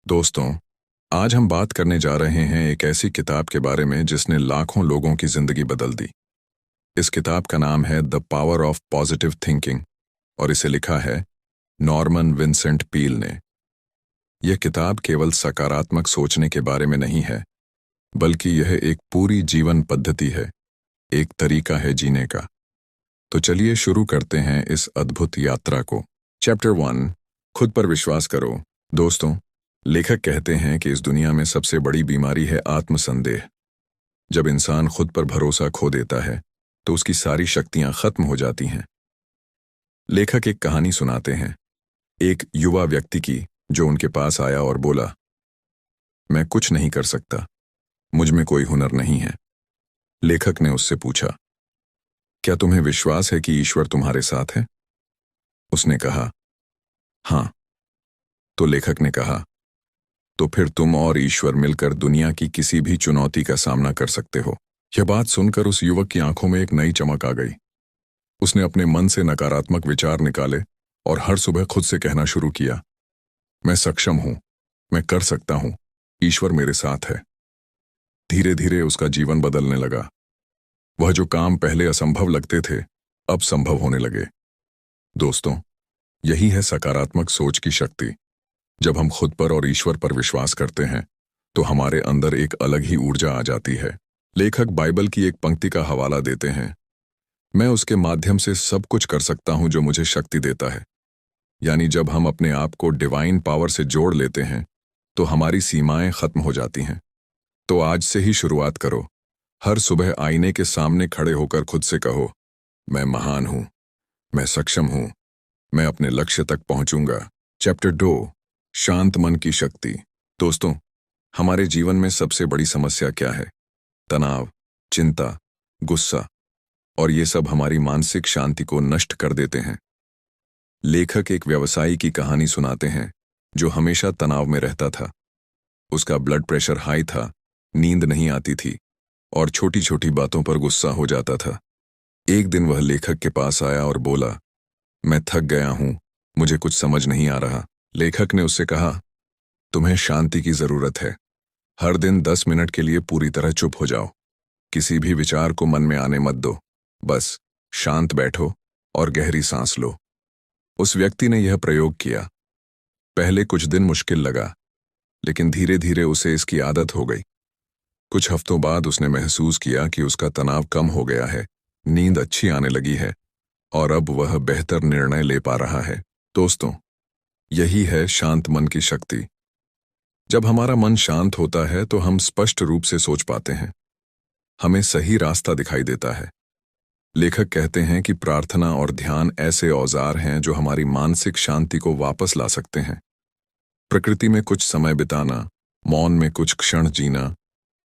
दोस्तों, आज हम बात करने जा रहे हैं एक ऐसी किताब के बारे में जिसने लाखों लोगों की जिंदगी बदल दी। इस किताब का नाम है the power of positive thinking और इसे लिखा है नॉर्मन विंसेंट पील ने। यह किताब केवल सकारात्मक सोचने के बारे में नहीं है, बल्कि यह एक पूरी जीवन पद्धति है, एक तरीका है जीने का। तो चलिए शुरू करते हैं इस अद्भुत यात्रा को। चैप्टर 1, खुद पर विश्वास करो। दोस्तों, लेखक कहते हैं कि इस दुनिया में सबसे बड़ी बीमारी है आत्मसंदेह। जब इंसान खुद पर भरोसा खो देता है तो उसकी सारी शक्तियां खत्म हो जाती हैं। लेखक एक कहानी सुनाते हैं, एक युवा व्यक्ति की जो उनके पास आया और बोला, मैं कुछ नहीं कर सकता, मुझ में कोई हुनर नहीं है। लेखक ने उससे पूछा, क्या तुम्हें विश्वास है कि ईश्वर तुम्हारे साथ है? उसने कहा, हाँ। तो लेखक ने कहा, तो फिर तुम और ईश्वर मिलकर दुनिया की किसी भी चुनौती का सामना कर सकते हो। यह बात सुनकर उस युवक की आंखों में एक नई चमक आ गई। उसने अपने मन से नकारात्मक विचार निकाले और हर सुबह खुद से कहना शुरू किया, मैं सक्षम हूं, मैं कर सकता हूं, ईश्वर मेरे साथ है। धीरे धीरे उसका जीवन बदलने लगा। वह जो काम पहले असंभव लगते थे, अब संभव होने लगे। दोस्तों, यही है सकारात्मक सोच की शक्ति। जब हम खुद पर और ईश्वर पर विश्वास करते हैं तो हमारे अंदर एक अलग ही ऊर्जा आ जाती है। लेखक बाइबल की एक पंक्ति का हवाला देते हैं, मैं उसके माध्यम से सब कुछ कर सकता हूं जो मुझे शक्ति देता है। यानी जब हम अपने आप को डिवाइन पावर से जोड़ लेते हैं तो हमारी सीमाएं खत्म हो जाती हैं। तो आज से ही शुरुआत करो। हर सुबह आईने के सामने खड़े होकर खुद से कहो, मैं महान हूं, मैं सक्षम हूं, मैं अपने लक्ष्य तक पहुंचूंगा। चैप्टर 2, शांत मन की शक्ति। दोस्तों, हमारे जीवन में सबसे बड़ी समस्या क्या है? तनाव, चिंता, गुस्सा, और ये सब हमारी मानसिक शांति को नष्ट कर देते हैं। लेखक एक व्यवसायी की कहानी सुनाते हैं जो हमेशा तनाव में रहता था। उसका ब्लड प्रेशर हाई था, नींद नहीं आती थी और छोटी छोटी बातों पर गुस्सा हो जाता था। एक दिन वह लेखक के पास आया और बोला, मैं थक गया हूं, मुझे कुछ समझ नहीं आ रहा। लेखक ने उससे कहा, तुम्हें शांति की जरूरत है। हर दिन 10 मिनट के लिए पूरी तरह चुप हो जाओ। किसी भी विचार को मन में आने मत दो। बस शांत बैठो और गहरी सांस लो। उस व्यक्ति ने यह प्रयोग किया। पहले कुछ दिन मुश्किल लगा, लेकिन धीरे धीरे उसे इसकी आदत हो गई। कुछ हफ्तों बाद उसने महसूस किया कि उसका तनाव कम हो गया है, नींद अच्छी आने लगी है और अब वह बेहतर निर्णय ले पा रहा है। दोस्तों, यही है शांत मन की शक्ति। जब हमारा मन शांत होता है तो हम स्पष्ट रूप से सोच पाते हैं, हमें सही रास्ता दिखाई देता है। लेखक कहते हैं कि प्रार्थना और ध्यान ऐसे औजार हैं जो हमारी मानसिक शांति को वापस ला सकते हैं। प्रकृति में कुछ समय बिताना, मौन में कुछ क्षण जीना,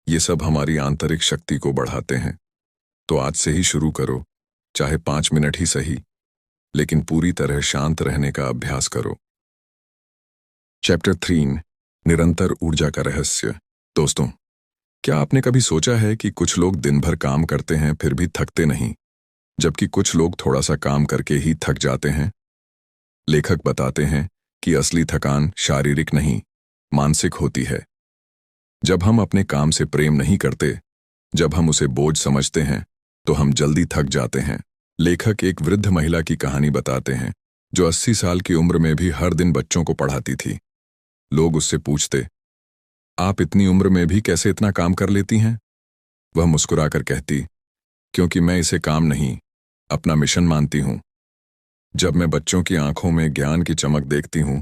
ये सब हमारी आंतरिक शक्ति को बढ़ाते हैं। तो आज से ही शुरू करो, चाहे 5 मिनट ही सही, लेकिन पूरी तरह शांत रहने का अभ्यास करो। चैप्टर 3, निरंतर ऊर्जा का रहस्य। दोस्तों, क्या आपने कभी सोचा है कि कुछ लोग दिन भर काम करते हैं फिर भी थकते नहीं, जबकि कुछ लोग थोड़ा सा काम करके ही थक जाते हैं? लेखक बताते हैं कि असली थकान शारीरिक नहीं, मानसिक होती है। जब हम अपने काम से प्रेम नहीं करते, जब हम उसे बोझ समझते हैं, तो हम जल्दी थक जाते हैं। लेखक एक वृद्ध महिला की कहानी बताते हैं जो 80 साल की उम्र में भी हर दिन बच्चों को पढ़ाती थी। लोग उससे पूछते, आप इतनी उम्र में भी कैसे इतना काम कर लेती हैं? वह मुस्कुराकर कहती, क्योंकि मैं इसे काम नहीं, अपना मिशन मानती हूं। जब मैं बच्चों की आंखों में ज्ञान की चमक देखती हूं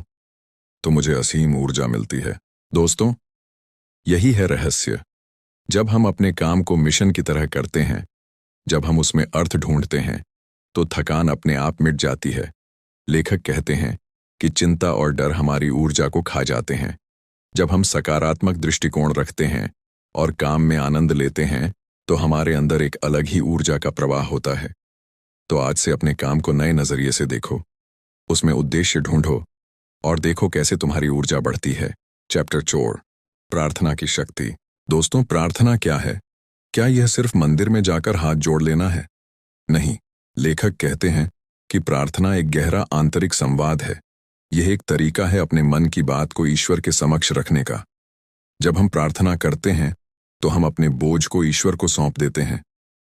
तो मुझे असीम ऊर्जा मिलती है। दोस्तों, यही है रहस्य। जब हम अपने काम को मिशन की तरह करते हैं, जब हम उसमें अर्थ ढूंढते हैं, तो थकान अपने आप मिट जाती है। लेखक कहते हैं कि चिंता और डर हमारी ऊर्जा को खा जाते हैं। जब हम सकारात्मक दृष्टिकोण रखते हैं और काम में आनंद लेते हैं, तो हमारे अंदर एक अलग ही ऊर्जा का प्रवाह होता है। तो आज से अपने काम को नए नजरिए से देखो, उसमें उद्देश्य ढूंढो और देखो कैसे तुम्हारी ऊर्जा बढ़ती है। चैप्टर 4, प्रार्थना की शक्ति। दोस्तों, प्रार्थना क्या है? क्या यह सिर्फ मंदिर में जाकर हाथ जोड़ लेना है? नहीं, लेखक कहते हैं कि प्रार्थना एक गहरा आंतरिक संवाद है। यह एक तरीका है अपने मन की बात को ईश्वर के समक्ष रखने का। जब हम प्रार्थना करते हैं तो हम अपने बोझ को ईश्वर को सौंप देते हैं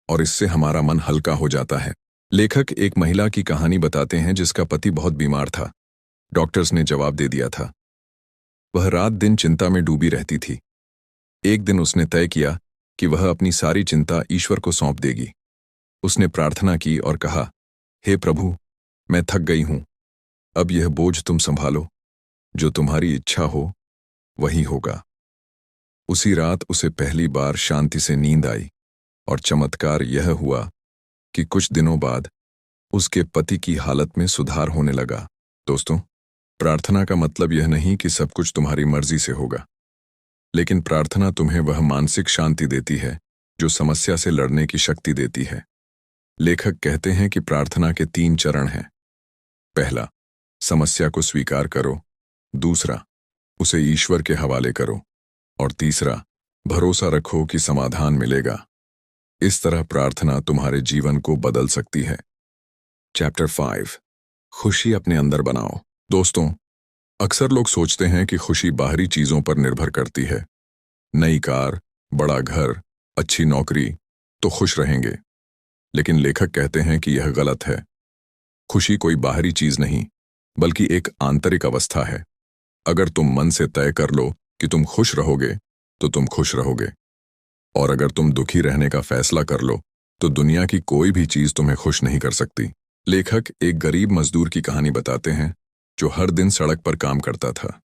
और इससे हमारा मन हल्का हो जाता है। लेखक एक महिला की कहानी बताते हैं जिसका पति बहुत बीमार था। डॉक्टर्स ने जवाब दे दिया था। वह रात दिन चिंता में डूबी रहती थी। एक दिन उसने तय किया कि वह अपनी सारी चिंता ईश्वर को सौंप देगी। उसने प्रार्थना की और कहा, हे प्रभु, मैं थक गई हूं, अब यह बोझ तुम संभालो, जो तुम्हारी इच्छा हो वही होगा। उसी रात उसे पहली बार शांति से नींद आई और चमत्कार यह हुआ कि कुछ दिनों बाद उसके पति की हालत में सुधार होने लगा। दोस्तों, प्रार्थना का मतलब यह नहीं कि सब कुछ तुम्हारी मर्जी से होगा, लेकिन प्रार्थना तुम्हें वह मानसिक शांति देती है जो समस्या से लड़ने की शक्ति देती है। लेखक कहते हैं कि प्रार्थना के 3 चरण हैं। पहला, समस्या को स्वीकार करो। दूसरा, उसे ईश्वर के हवाले करो। और तीसरा, भरोसा रखो कि समाधान मिलेगा। इस तरह प्रार्थना तुम्हारे जीवन को बदल सकती है। चैप्टर 5, खुशी अपने अंदर बनाओ। दोस्तों, अक्सर लोग सोचते हैं कि खुशी बाहरी चीजों पर निर्भर करती है। नई कार, बड़ा घर, अच्छी नौकरी तो खुश रहेंगे। लेकिन लेखक कहते हैं कि यह गलत है। खुशी कोई बाहरी चीज नहीं, बल्कि एक आंतरिक अवस्था है। अगर तुम मन से तय कर लो कि तुम खुश रहोगे तो तुम खुश रहोगे, और अगर तुम दुखी रहने का फैसला कर लो तो दुनिया की कोई भी चीज तुम्हें खुश नहीं कर सकती। लेखक एक गरीब मजदूर की कहानी बताते हैं जो हर दिन सड़क पर काम करता था।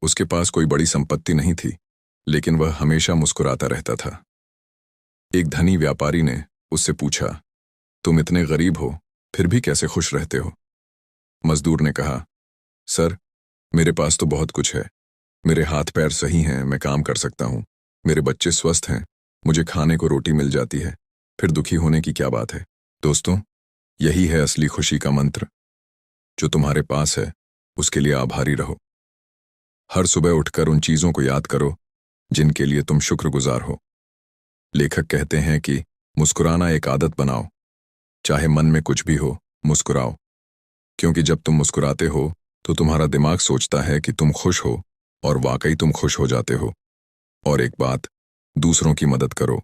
उसके पास कोई बड़ी संपत्ति नहीं थी, लेकिन वह हमेशा मुस्कुराता रहता था। एक धनी व्यापारी ने उससे पूछा, तुम इतने गरीब हो फिर भी कैसे खुश रहते हो? मजदूर ने कहा, सर, मेरे पास तो बहुत कुछ है। मेरे हाथ पैर सही हैं, मैं काम कर सकता हूँ, मेरे बच्चे स्वस्थ हैं, मुझे खाने को रोटी मिल जाती है, फिर दुखी होने की क्या बात है? दोस्तों, यही है असली खुशी का मंत्र। जो तुम्हारे पास है उसके लिए आभारी रहो। हर सुबह उठकर उन चीजों को याद करो जिनके लिए तुम शुक्रगुजार हो। लेखक कहते हैं कि मुस्कुराना एक आदत बनाओ। चाहे मन में कुछ भी हो, मुस्कुराओ, क्योंकि जब तुम मुस्कुराते हो तो तुम्हारा दिमाग सोचता है कि तुम खुश हो और वाकई तुम खुश हो जाते हो। और एक बात, दूसरों की मदद करो।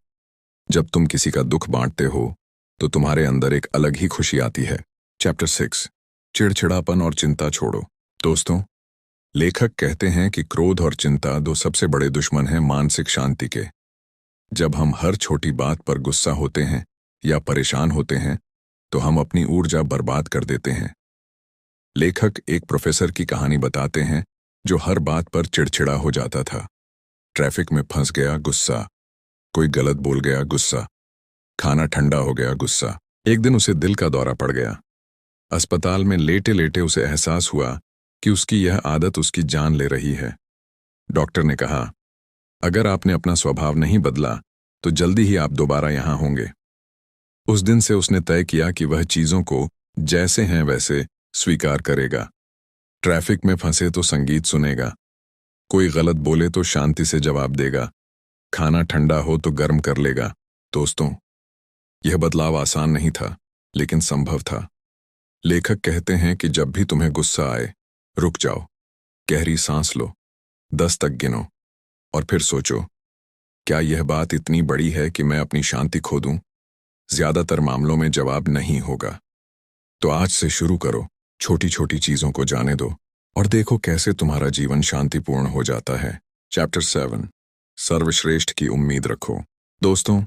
जब तुम किसी का दुख बांटते हो तो तुम्हारे अंदर एक अलग ही खुशी आती है। चैप्टर 6, चिड़चिड़ापन और चिंता छोड़ो। दोस्तों, लेखक कहते हैं कि क्रोध और चिंता 2 सबसे बड़े दुश्मन हैं मानसिक शांति के। जब हम हर छोटी बात पर गुस्सा होते हैं या परेशान होते हैं तो हम अपनी ऊर्जा बर्बाद कर देते हैं। लेखक एक प्रोफेसर की कहानी बताते हैं जो हर बात पर चिड़चिड़ा हो जाता था। ट्रैफिक में फंस गया, गुस्सा। कोई गलत बोल गया, गुस्सा। खाना ठंडा हो गया, गुस्सा। एक दिन उसे दिल का दौरा पड़ गया। अस्पताल में लेटे लेटे उसे एहसास हुआ कि उसकी यह आदत उसकी जान ले रही है। डॉक्टर ने कहा, अगर आपने अपना स्वभाव नहीं बदला तो जल्दी ही आप दोबारा यहां होंगे। उस दिन से उसने तय किया कि वह चीजों को जैसे हैं वैसे स्वीकार करेगा। ट्रैफिक में फंसे तो संगीत सुनेगा, कोई गलत बोले तो शांति से जवाब देगा, खाना ठंडा हो तो गर्म कर लेगा। दोस्तों, यह बदलाव आसान नहीं था, लेकिन संभव था। लेखक कहते हैं कि जब भी तुम्हें गुस्सा आए, रुक जाओ, गहरी सांस लो, 10 तक गिनो और फिर सोचो, क्या यह बात इतनी बड़ी है कि मैं अपनी शांति खो दूं? ज्यादातर मामलों में जवाब नहीं होगा। तो आज से शुरू करो, छोटी छोटी चीजों को जाने दो और देखो कैसे तुम्हारा जीवन शांतिपूर्ण हो जाता है। चैप्टर 7, सर्वश्रेष्ठ की उम्मीद रखो। दोस्तों,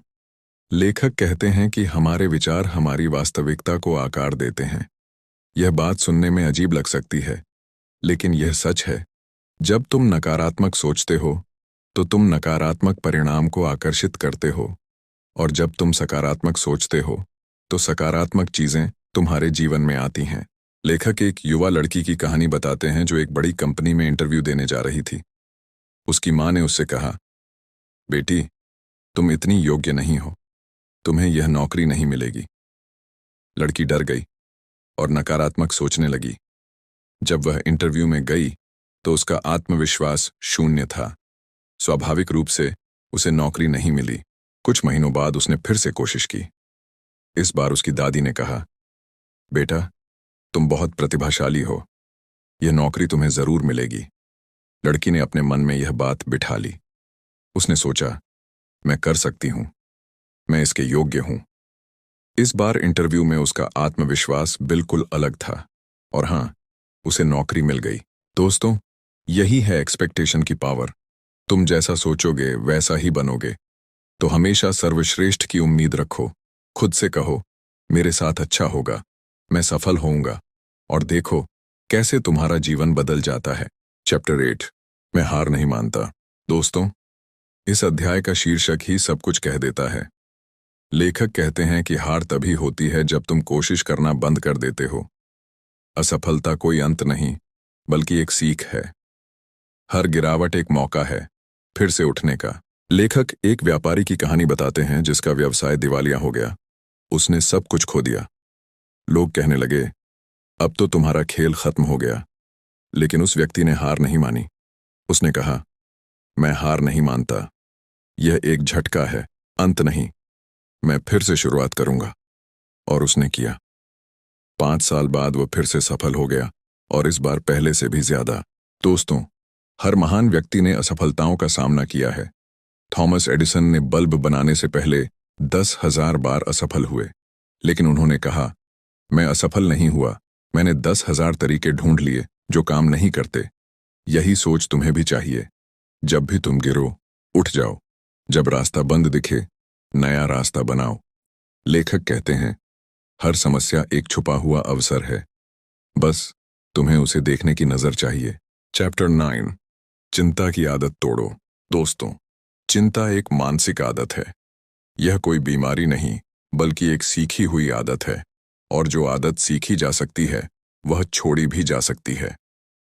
लेखक कहते हैं कि हमारे विचार हमारी वास्तविकता को आकार देते हैं। यह बात सुनने में अजीब लग सकती है, लेकिन यह सच है। जब तुम नकारात्मक सोचते हो तो तुम नकारात्मक परिणाम को आकर्षित करते हो, और जब तुम सकारात्मक सोचते हो तो सकारात्मक चीजें तुम्हारे जीवन में आती हैं। लेखक एक युवा लड़की की कहानी बताते हैं जो एक बड़ी कंपनी में इंटरव्यू देने जा रही थी। उसकी मां ने उससे कहा, बेटी, तुम इतनी योग्य नहीं हो, तुम्हें यह नौकरी नहीं मिलेगी। लड़की डर गई और नकारात्मक सोचने लगी। जब वह इंटरव्यू में गई तो उसका आत्मविश्वास शून्य था। स्वाभाविक रूप से उसे नौकरी नहीं मिली। कुछ महीनों बाद उसने फिर से कोशिश की। इस बार उसकी दादी ने कहा, बेटा, तुम बहुत प्रतिभाशाली हो, यह नौकरी तुम्हें जरूर मिलेगी। लड़की ने अपने मन में यह बात बिठा ली। उसने सोचा, मैं कर सकती हूं, मैं इसके योग्य हूं। इस बार इंटरव्यू में उसका आत्मविश्वास बिल्कुल अलग था और हां, उसे नौकरी मिल गई। दोस्तों, यही है एक्सपेक्टेशन की पावर। तुम जैसा सोचोगे वैसा ही बनोगे। तो हमेशा सर्वश्रेष्ठ की उम्मीद रखो। खुद से कहो, मेरे साथ अच्छा होगा, मैं सफल होऊंगा, और देखो कैसे तुम्हारा जीवन बदल जाता है। चैप्टर 8, मैं हार नहीं मानता। दोस्तों, इस अध्याय का शीर्षक ही सब कुछ कह देता है। लेखक कहते हैं कि हार तभी होती है जब तुम कोशिश करना बंद कर देते हो। असफलता कोई अंत नहीं, बल्कि एक सीख है। हर गिरावट एक मौका है फिर से उठने का। लेखक एक व्यापारी की कहानी बताते हैं जिसका व्यवसाय दिवालिया हो गया। उसने सब कुछ खो दिया। लोग कहने लगे, अब तो तुम्हारा खेल खत्म हो गया। लेकिन उस व्यक्ति ने हार नहीं मानी। उसने कहा, मैं हार नहीं मानता, यह एक झटका है, अंत नहीं, मैं फिर से शुरुआत करूंगा। और उसने किया। 5 साल बाद वह फिर से सफल हो गया, और इस बार पहले से भी ज्यादा। दोस्तों, हर महान व्यक्ति ने असफलताओं का सामना किया है। थॉमस एडिसन ने बल्ब बनाने से पहले 10,000 बार असफल हुए, लेकिन उन्होंने कहा, मैं असफल नहीं हुआ, मैंने 10,000 तरीके ढूंढ लिए जो काम नहीं करते। यही सोच तुम्हें भी चाहिए। जब भी तुम गिरो, उठ जाओ। जब रास्ता बंद दिखे, नया रास्ता बनाओ। लेखक कहते हैं, हर समस्या एक छुपा हुआ अवसर है, बस तुम्हें उसे देखने की नजर चाहिए। चैप्टर 9, चिंता की आदत तोड़ो। दोस्तों, चिंता एक मानसिक आदत है। यह कोई बीमारी नहीं, बल्कि एक सीखी हुई आदत है, और जो आदत सीखी जा सकती है वह छोड़ी भी जा सकती है।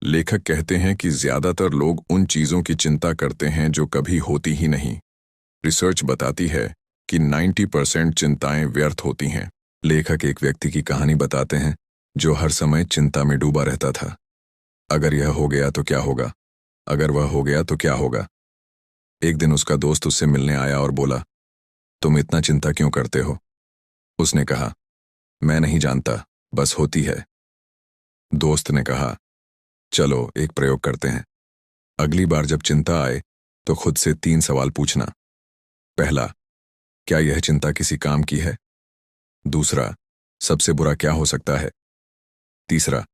लेखक कहते हैं कि ज्यादातर लोग उन चीजों की चिंता करते हैं जो कभी होती ही नहीं। रिसर्च बताती है कि 90% चिंताएं व्यर्थ होती हैं। लेखक एक व्यक्ति की कहानी बताते हैं जो हर समय चिंता में डूबा रहता था। अगर यह हो गया तो क्या होगा, अगर वह हो गया तो क्या होगा। एक दिन उसका दोस्त उससे मिलने आया और बोला, तुम इतना चिंता क्यों करते हो? उसने कहा, मैं नहीं जानता, बस होती है। दोस्त ने कहा, चलो एक प्रयोग करते हैं। अगली बार जब चिंता आए तो खुद से 3 सवाल पूछना। पहला, क्या यह चिंता किसी काम की है? दूसरा, सबसे बुरा क्या हो सकता है? तीसरा,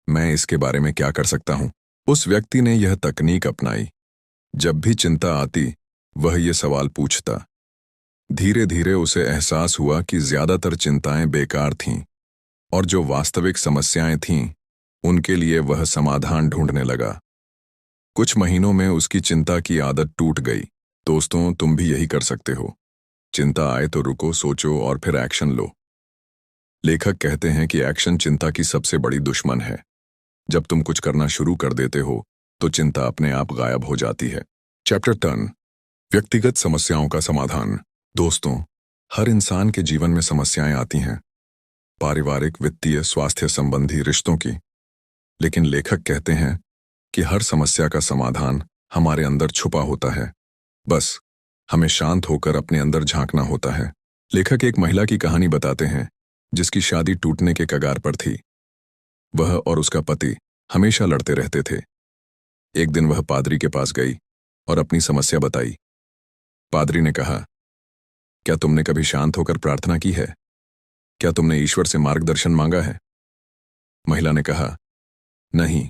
मैं इसके बारे में क्या कर सकता हूं? उस व्यक्ति ने यह तकनीक अपनाई। जब भी चिंता आती, वह ये सवाल पूछता। धीरे धीरे उसे एहसास हुआ कि ज्यादातर चिंताएं बेकार थीं, और जो वास्तविक समस्याएं थीं, उनके लिए वह समाधान ढूंढने लगा। कुछ महीनों में उसकी चिंता की आदत टूट गई। दोस्तों, तुम भी यही कर सकते हो। चिंता आए तो रुको, सोचो और फिर एक्शन लो। लेखक कहते हैं कि एक्शन चिंता की सबसे बड़ी दुश्मन है। जब तुम कुछ करना शुरू कर देते हो तो चिंता अपने आप गायब हो जाती है। चैप्टर 10, व्यक्तिगत समस्याओं का समाधान। दोस्तों, हर इंसान के जीवन में समस्याएं आती हैं, पारिवारिक, वित्तीय, स्वास्थ्य संबंधी, रिश्तों की। लेकिन लेखक कहते हैं कि हर समस्या का समाधान हमारे अंदर छुपा होता है, बस हमें शांत होकर अपने अंदर झांकना होता है। लेखक एक महिला की कहानी बताते हैं जिसकी शादी टूटने के कगार पर थी। वह और उसका पति हमेशा लड़ते रहते थे। एक दिन वह पादरी के पास गई और अपनी समस्या बताई। पादरी ने कहा, क्या तुमने कभी शांत होकर प्रार्थना की है? क्या तुमने ईश्वर से मार्गदर्शन मांगा है? महिला ने कहा, नहीं,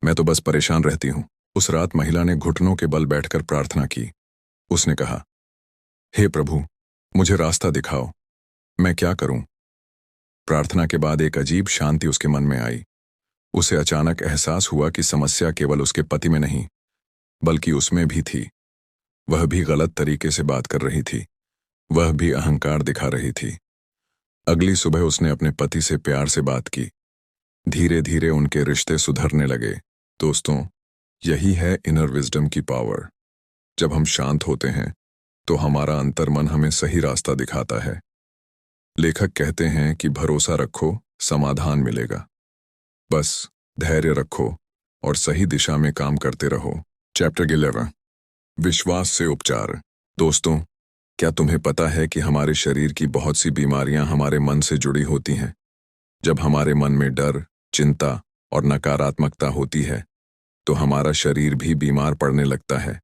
मैं तो बस परेशान रहती हूं। उस रात महिला ने घुटनों के बल बैठकर प्रार्थना की। उसने कहा, हे प्रभु, मुझे रास्ता दिखाओ, मैं क्या करूं? प्रार्थना के बाद एक अजीब शांति उसके मन में आई। उसे अचानक एहसास हुआ कि समस्या केवल उसके पति में नहीं, बल्कि उसमें भी थी। वह भी गलत तरीके से बात कर रही थी, वह भी अहंकार दिखा रही थी। अगली सुबह उसने अपने पति से प्यार से बात की। धीरे धीरे उनके रिश्ते सुधरने लगे। दोस्तों, यही है इनर विजडम की पावर। जब हम शांत होते हैं तो हमारा अंतर्मन हमें सही रास्ता दिखाता है। लेखक कहते हैं कि भरोसा रखो, समाधान मिलेगा। बस धैर्य रखो और सही दिशा में काम करते रहो। चैप्टर 11, विश्वास से उपचार। दोस्तों, क्या तुम्हें पता है कि हमारे शरीर की बहुत सी बीमारियां हमारे मन से जुड़ी होती हैं? जब हमारे मन में डर, चिंता और नकारात्मकता होती है तो हमारा शरीर भी बीमार पड़ने लगता है,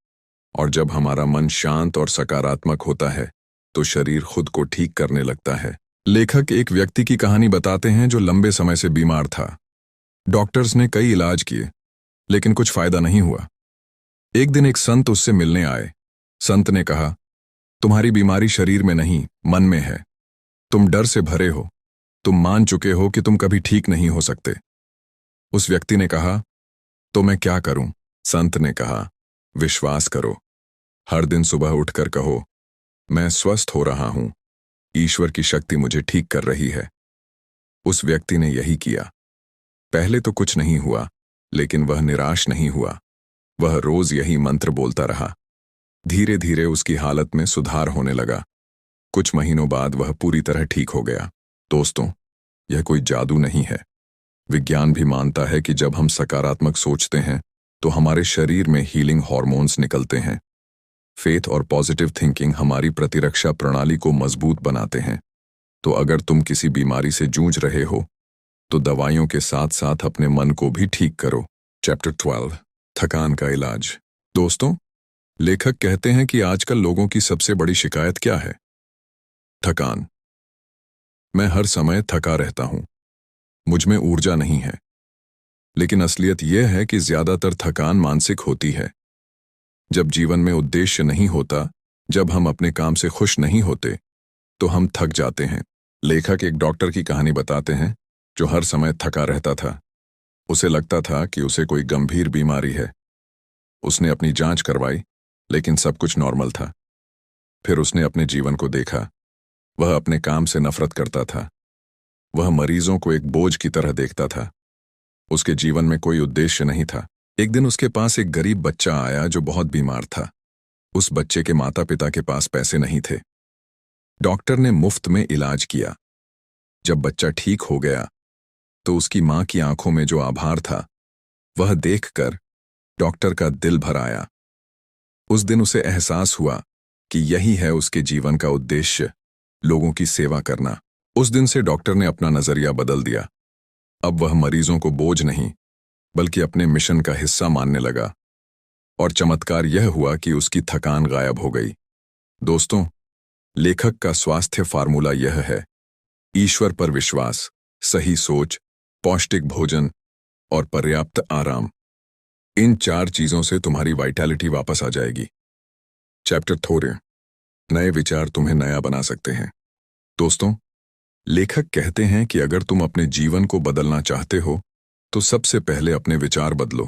और जब हमारा मन शांत और सकारात्मक होता है तो शरीर खुद को ठीक करने लगता है। लेखक एक व्यक्ति की कहानी बताते हैं जो लंबे समय से बीमार था। डॉक्टर्स ने कई इलाज किए, लेकिन कुछ फायदा नहीं हुआ। एक दिन एक संत उससे मिलने आए। संत ने कहा, तुम्हारी बीमारी शरीर में नहीं, मन में है। तुम डर से भरे हो। तुम मान चुके हो कि तुम कभी ठीक नहीं हो सकते। उस व्यक्ति ने कहा, तो मैं क्या करूं? संत ने कहा, विश्वास करो। हर दिन सुबह उठकर कहो, मैं स्वस्थ हो रहा हूं, ईश्वर की शक्ति मुझे ठीक कर रही है। उस व्यक्ति ने यही किया। पहले तो कुछ नहीं हुआ, लेकिन वह निराश नहीं हुआ। वह रोज यही मंत्र बोलता रहा। धीरे धीरे उसकी हालत में सुधार होने लगा। कुछ महीनों बाद वह पूरी तरह ठीक हो गया। दोस्तों, यह कोई जादू नहीं है। विज्ञान भी मानता है कि जब हम सकारात्मक सोचते हैं तो हमारे शरीर में हीलिंग हार्मोन्स निकलते हैं। फेथ और पॉजिटिव थिंकिंग हमारी प्रतिरक्षा प्रणाली को मजबूत बनाते हैं। तो अगर तुम किसी बीमारी से जूझ रहे हो तो दवाइयों के साथ साथ अपने मन को भी ठीक करो। चैप्टर 12, थकान का इलाज। दोस्तों, लेखक कहते हैं कि आजकल लोगों की सबसे बड़ी शिकायत क्या है? थकान। मैं हर समय थका रहता हूं, मुझ में ऊर्जा नहीं है। लेकिन असलियत यह है कि ज्यादातर थकान मानसिक होती है। जब जीवन में उद्देश्य नहीं होता, जब हम अपने काम से खुश नहीं होते, तो हम थक जाते हैं। लेखक एक डॉक्टर की कहानी बताते हैं जो हर समय थका रहता था। उसे लगता था कि उसे कोई गंभीर बीमारी है। उसने अपनी जांच करवाई, लेकिन सब कुछ नॉर्मल था। फिर उसने अपने जीवन को देखा। वह अपने काम से नफरत करता था। वह मरीजों को एक बोझ की तरह देखता था। उसके जीवन में कोई उद्देश्य नहीं था। एक दिन उसके पास एक गरीब बच्चा आया जो बहुत बीमार था। उस बच्चे के माता पिता के पास पैसे नहीं थे। डॉक्टर ने मुफ्त में इलाज किया। जब बच्चा ठीक हो गया तो उसकी मां की आंखों में जो आभार था, वह देखकर डॉक्टर का दिल भर आया। उस दिन उसे एहसास हुआ कि यही है उसके जीवन का उद्देश्य, लोगों की सेवा करना। उस दिन से डॉक्टर ने अपना नजरिया बदल दिया। अब वह मरीजों को बोझ नहीं, बल्कि अपने मिशन का हिस्सा मानने लगा। और चमत्कार यह हुआ कि उसकी थकान गायब हो गई। दोस्तों, लेखक का स्वास्थ्य फार्मूला यह है: ईश्वर पर विश्वास, सही सोच, पौष्टिक भोजन और पर्याप्त आराम। इन 4 चीजों से तुम्हारी वाइटैलिटी वापस आ जाएगी। चैप्टर 13, नए विचार तुम्हें नया बना सकते हैं। दोस्तों, लेखक कहते हैं कि अगर तुम अपने जीवन को बदलना चाहते हो तो सबसे पहले अपने विचार बदलो।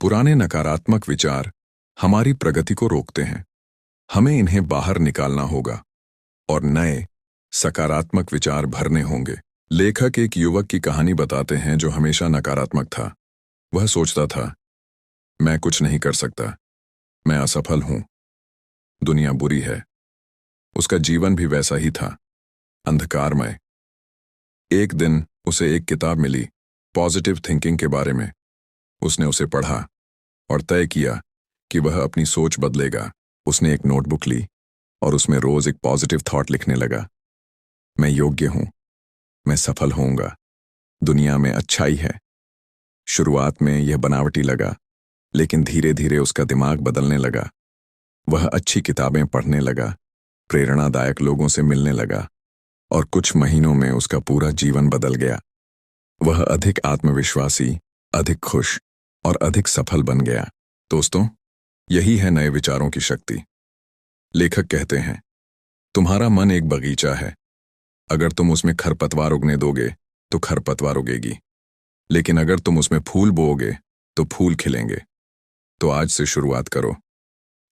पुराने नकारात्मक विचार हमारी प्रगति को रोकते हैं। हमें इन्हें बाहर निकालना होगा और नए सकारात्मक विचार भरने होंगे। लेखक एक युवक की कहानी बताते हैं जो हमेशा नकारात्मक था। वह सोचता था, मैं कुछ नहीं कर सकता, मैं असफल हूं, दुनिया बुरी है। उसका जीवन भी वैसा ही था, अंधकारमय। एक दिन उसे एक किताब मिली पॉजिटिव थिंकिंग के बारे में। उसने उसे पढ़ा और तय किया कि वह अपनी सोच बदलेगा। उसने एक नोटबुक ली और उसमें रोज एक पॉजिटिव थॉट लिखने लगा। मैं योग्य हूं, मैं सफल होऊंगा, दुनिया में अच्छाई है। शुरुआत में यह बनावटी लगा, लेकिन धीरे धीरे उसका दिमाग बदलने लगा। वह अच्छी किताबें पढ़ने लगा, प्रेरणादायक लोगों से मिलने लगा और कुछ महीनों में उसका पूरा जीवन बदल गया। वह अधिक आत्मविश्वासी, अधिक खुश और अधिक सफल बन गया। दोस्तों, यही है नए विचारों की शक्ति। लेखक कहते हैं, तुम्हारा मन एक बगीचा है। अगर तुम उसमें खरपतवार उगने दोगे तो खरपतवार उगेगी, लेकिन अगर तुम उसमें फूल बोओगे तो फूल खिलेंगे। तो आज से शुरुआत करो।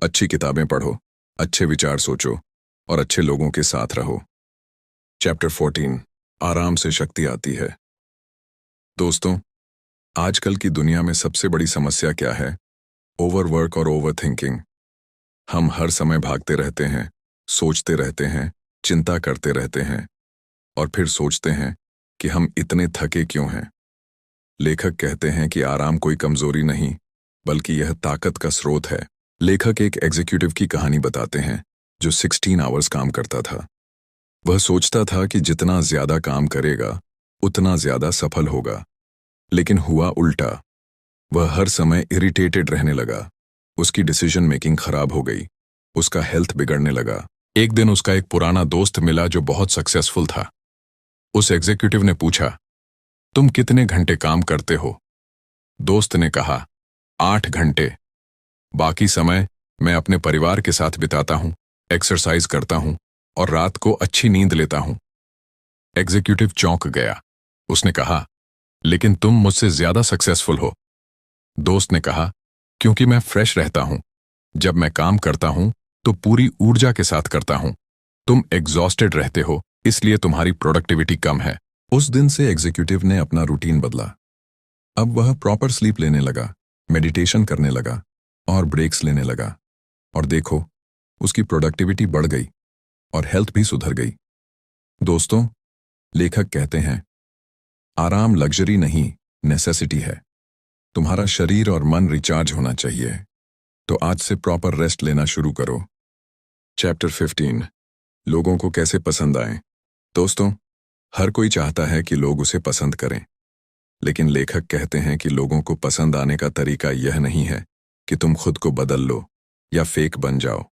अच्छी किताबें पढ़ो, अच्छे विचार सोचो और अच्छे लोगों के साथ रहो। चैप्टर 14, आराम से शक्ति आती है। दोस्तों, आजकल की दुनिया में सबसे बड़ी समस्या क्या है? ओवरवर्क और ओवरथिंकिंग। हम हर समय भागते रहते हैं, सोचते रहते हैं, चिंता करते रहते हैं और फिर सोचते हैं कि हम इतने थके क्यों हैं। लेखक कहते हैं कि आराम कोई कमजोरी नहीं, बल्कि यह ताकत का स्रोत है। लेखक एक एग्जीक्यूटिव की कहानी बताते हैं जो 16 आवर्स काम करता था। वह सोचता था कि जितना ज्यादा काम करेगा उतना ज्यादा सफल होगा, लेकिन हुआ उल्टा। वह हर समय इरिटेटेड रहने लगा। उसकी डिसीजन मेकिंग खराब हो गई। उसका हेल्थ बिगड़ने लगा। एक दिन उसका एक पुराना दोस्त मिला जो बहुत सक्सेसफुल था। उस एग्जीक्यूटिव ने पूछा, तुम कितने घंटे काम करते हो? दोस्त ने कहा, 8 घंटे। बाकी समय मैं अपने परिवार के साथ बिताता हूं, एक्सरसाइज करता हूं और रात को अच्छी नींद लेता हूं। एग्जीक्यूटिव चौंक गया। उसने कहा, लेकिन तुम मुझसे ज्यादा सक्सेसफुल हो। दोस्त ने कहा, क्योंकि मैं फ्रेश रहता हूं। जब मैं काम करता हूं तो पूरी ऊर्जा के साथ करता हूं। तुम एग्जॉस्टेड रहते हो, इसलिए तुम्हारी प्रोडक्टिविटी कम है। उस दिन से एग्जीक्यूटिव ने अपना रूटीन बदला। अब वह प्रॉपर स्लीप लेने लगा, मेडिटेशन करने लगा और ब्रेक्स लेने लगा। और देखो, उसकी प्रोडक्टिविटी बढ़ गई और हेल्थ भी सुधर गई। दोस्तों, लेखक कहते हैं, आराम लग्जरी नहीं, नेसेसिटी है। तुम्हारा शरीर और मन रिचार्ज होना चाहिए, तो आज से प्रॉपर रेस्ट लेना शुरू करो। चैप्टर 15, लोगों को कैसे पसंद आए। दोस्तों, हर कोई चाहता है कि लोग उसे पसंद करें, लेकिन लेखक कहते हैं कि लोगों को पसंद आने का तरीका यह नहीं है कि तुम खुद को बदल लो या फेक बन जाओ।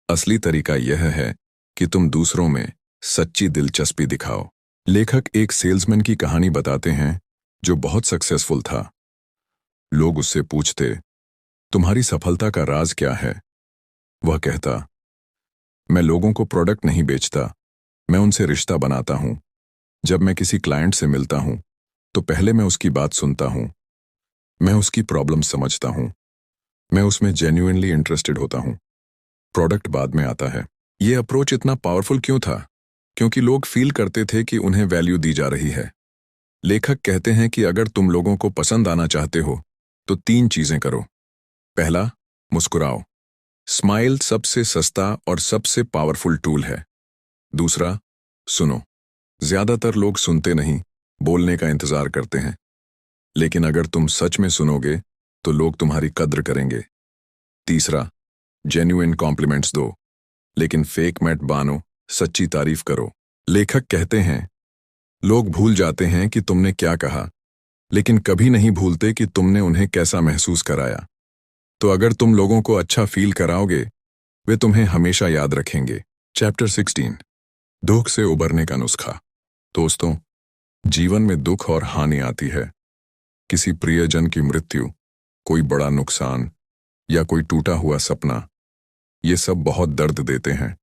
असली तरीका यह है कि तुम दूसरों में सच्ची दिलचस्पी दिखाओ। लेखक एक सेल्समैन की कहानी बताते हैं जो बहुत सक्सेसफुल था। लोग उससे पूछते, तुम्हारी सफलता का राज क्या है? वह कहता, मैं लोगों को प्रोडक्ट नहीं बेचता, मैं उनसे रिश्ता बनाता हूं। जब मैं किसी क्लाइंट से मिलता हूं तो पहले मैं उसकी बात सुनता हूं। मैं उसकी प्रॉब्लम समझता हूं। मैं उसमें जेन्युइनली इंटरेस्टेड होता हूं। प्रोडक्ट बाद में आता है। यह अप्रोच इतना पावरफुल क्यों था? क्योंकि लोग फील करते थे कि उन्हें वैल्यू दी जा रही है। लेखक कहते हैं कि अगर तुम लोगों को पसंद आना चाहते हो तो 3 चीजें करो। पहला, मुस्कुराओ। स्माइल सबसे सस्ता और सबसे पावरफुल टूल है। दूसरा, सुनो। ज्यादातर लोग सुनते नहीं, बोलने का इंतजार करते हैं। लेकिन अगर तुम सच में सुनोगे तो लोग तुम्हारी कद्र करेंगे। तीसरा, जेन्युइन कॉम्प्लीमेंट्स दो, लेकिन फेक मत बानो, सच्ची तारीफ करो। लेखक कहते हैं, लोग भूल जाते हैं कि तुमने क्या कहा, लेकिन कभी नहीं भूलते कि तुमने उन्हें कैसा महसूस कराया। तो अगर तुम लोगों को अच्छा फील कराओगे, वे तुम्हें हमेशा याद रखेंगे। चैप्टर 16, दुख से उबरने का नुस्खा। दोस्तों, जीवन में दुख और हानि आती है। किसी प्रियजन की मृत्यु, कोई बड़ा नुकसान या कोई टूटा हुआ सपना, ये सब बहुत दर्द देते हैं।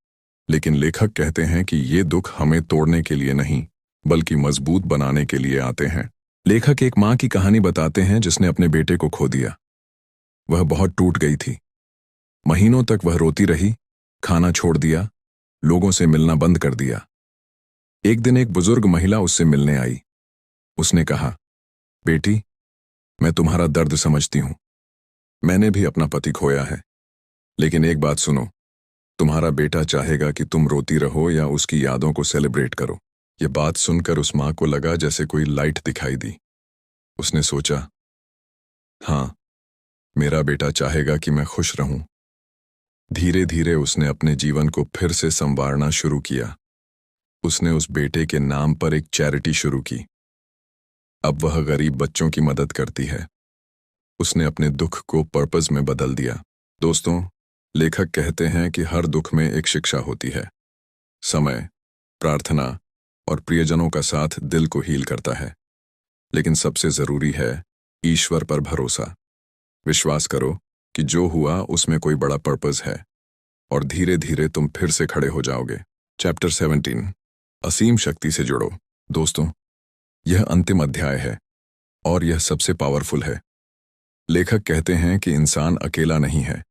लेकिन लेखक कहते हैं कि ये दुख हमें तोड़ने के लिए नहीं, बल्कि मजबूत बनाने के लिए आते हैं। लेखक एक माँ की कहानी बताते हैं जिसने अपने बेटे को खो दिया। वह बहुत टूट गई थी। महीनों तक वह रोती रही, खाना छोड़ दिया, लोगों से मिलना बंद कर दिया। एक दिन एक बुजुर्ग महिला उससे मिलने आई। उसने कहा, बेटी, मैं तुम्हारा दर्द समझती हूं। मैंने भी अपना पति खोया है। लेकिन एक बात सुनो, तुम्हारा बेटा चाहेगा कि तुम रोती रहो या उसकी यादों को सेलिब्रेट करो। यह बात सुनकर उस माँ को लगा जैसे कोई लाइट दिखाई दी। उसने सोचा, हाँ, मेरा बेटा चाहेगा कि मैं खुश रहूं। धीरे धीरे उसने अपने जीवन को फिर से संवारना शुरू किया। उसने उस बेटे के नाम पर एक चैरिटी शुरू की। अब वह गरीब बच्चों की मदद करती है। उसने अपने दुख को पर्पस में बदल दिया। दोस्तों, लेखक कहते हैं कि हर दुख में एक शिक्षा होती है। समय, प्रार्थना और प्रियजनों का साथ दिल को हील करता है। लेकिन सबसे जरूरी है ईश्वर पर भरोसा। विश्वास करो कि जो हुआ उसमें कोई बड़ा पर्पस है, और धीरे धीरे तुम फिर से खड़े हो जाओगे। चैप्टर 17, असीम शक्ति से जुड़ो। दोस्तों, यह अंतिम अध्याय है और यह सबसे पावरफुल है। लेखक कहते हैं कि इंसान अकेला नहीं है,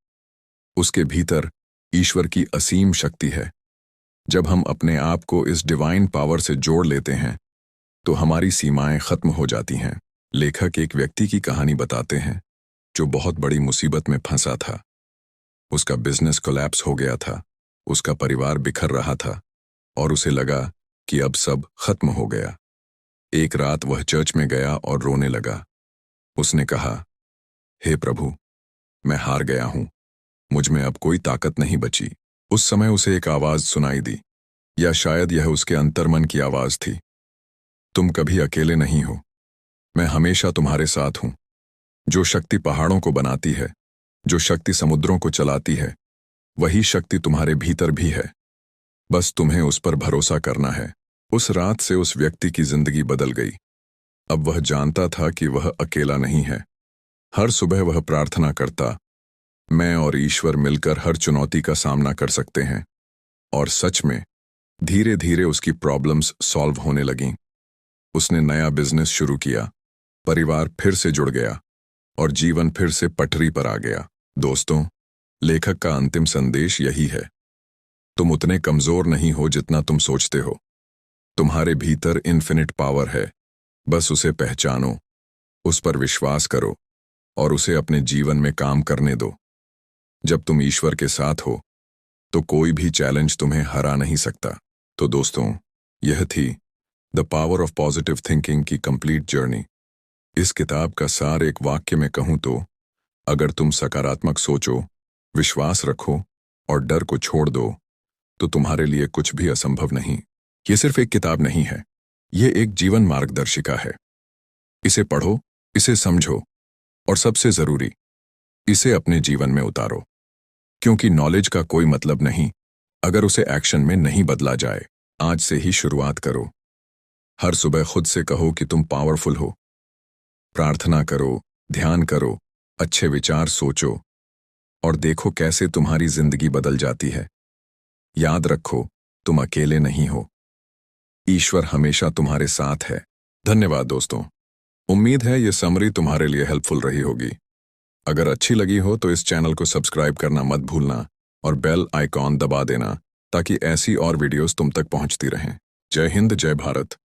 उसके भीतर ईश्वर की असीम शक्ति है। जब हम अपने आप को इस डिवाइन पावर से जोड़ लेते हैं तो हमारी सीमाएं खत्म हो जाती हैं। लेखक एक व्यक्ति की कहानी बताते हैं जो बहुत बड़ी मुसीबत में फंसा था। उसका बिजनेस कोलैप्स हो गया था, उसका परिवार बिखर रहा था और उसे लगा कि अब सब खत्म हो गया। एक रात वह चर्च में गया और रोने लगा। उसने कहा, हे प्रभु, मैं हार गया हूं, मुझ में अब कोई ताकत नहीं बची। उस समय उसे एक आवाज सुनाई दी, या शायद यह उसके अंतर्मन की आवाज थी, तुम कभी अकेले नहीं हो, मैं हमेशा तुम्हारे साथ हूं। जो शक्ति पहाड़ों को बनाती है, जो शक्ति समुद्रों को चलाती है, वही शक्ति तुम्हारे भीतर भी है। बस तुम्हें उस पर भरोसा करना है। उस रात से उस व्यक्ति की जिंदगी बदल गई। अब वह जानता था कि वह अकेला नहीं है। हर सुबह वह प्रार्थना करता, मैं और ईश्वर मिलकर हर चुनौती का सामना कर सकते हैं। और सच में धीरे धीरे उसकी प्रॉब्लम्स सॉल्व होने लगीं। उसने नया बिजनेस शुरू किया, परिवार फिर से जुड़ गया और जीवन फिर से पटरी पर आ गया। दोस्तों, लेखक का अंतिम संदेश यही है, तुम उतने कमजोर नहीं हो जितना तुम सोचते हो। तुम्हारे भीतर इन्फिनिट पावर है, बस उसे पहचानो, उस पर विश्वास करो और उसे अपने जीवन में काम करने दो। जब तुम ईश्वर के साथ हो तो कोई भी चैलेंज तुम्हें हरा नहीं सकता। तो दोस्तों, यह थी the power of positive thinking की कंप्लीट जर्नी। इस किताब का सार एक वाक्य में कहूं तो, अगर तुम सकारात्मक सोचो, विश्वास रखो और डर को छोड़ दो, तो तुम्हारे लिए कुछ भी असंभव नहीं। ये सिर्फ एक किताब नहीं है, ये एक जीवन मार्गदर्शिका है। इसे पढ़ो, इसे समझो और सबसे जरूरी, इसे अपने जीवन में उतारो। क्योंकि नॉलेज का कोई मतलब नहीं अगर उसे एक्शन में नहीं बदला जाए। आज से ही शुरुआत करो। हर सुबह खुद से कहो कि तुम पावरफुल हो। प्रार्थना करो, ध्यान करो, अच्छे विचार सोचो और देखो कैसे तुम्हारी जिंदगी बदल जाती है। याद रखो, तुम अकेले नहीं हो। ईश्वर हमेशा तुम्हारे साथ है। धन्यवाद दोस्तों। उम्मीद है ये समरी तुम्हारे लिए हेल्पफुल रही होगी। अगर अच्छी लगी हो तो इस चैनल को सब्सक्राइब करना मत भूलना और बेल आइकॉन दबा देना ताकि ऐसी और वीडियोस तुम तक पहुंचती रहें। जय हिंद, जय भारत।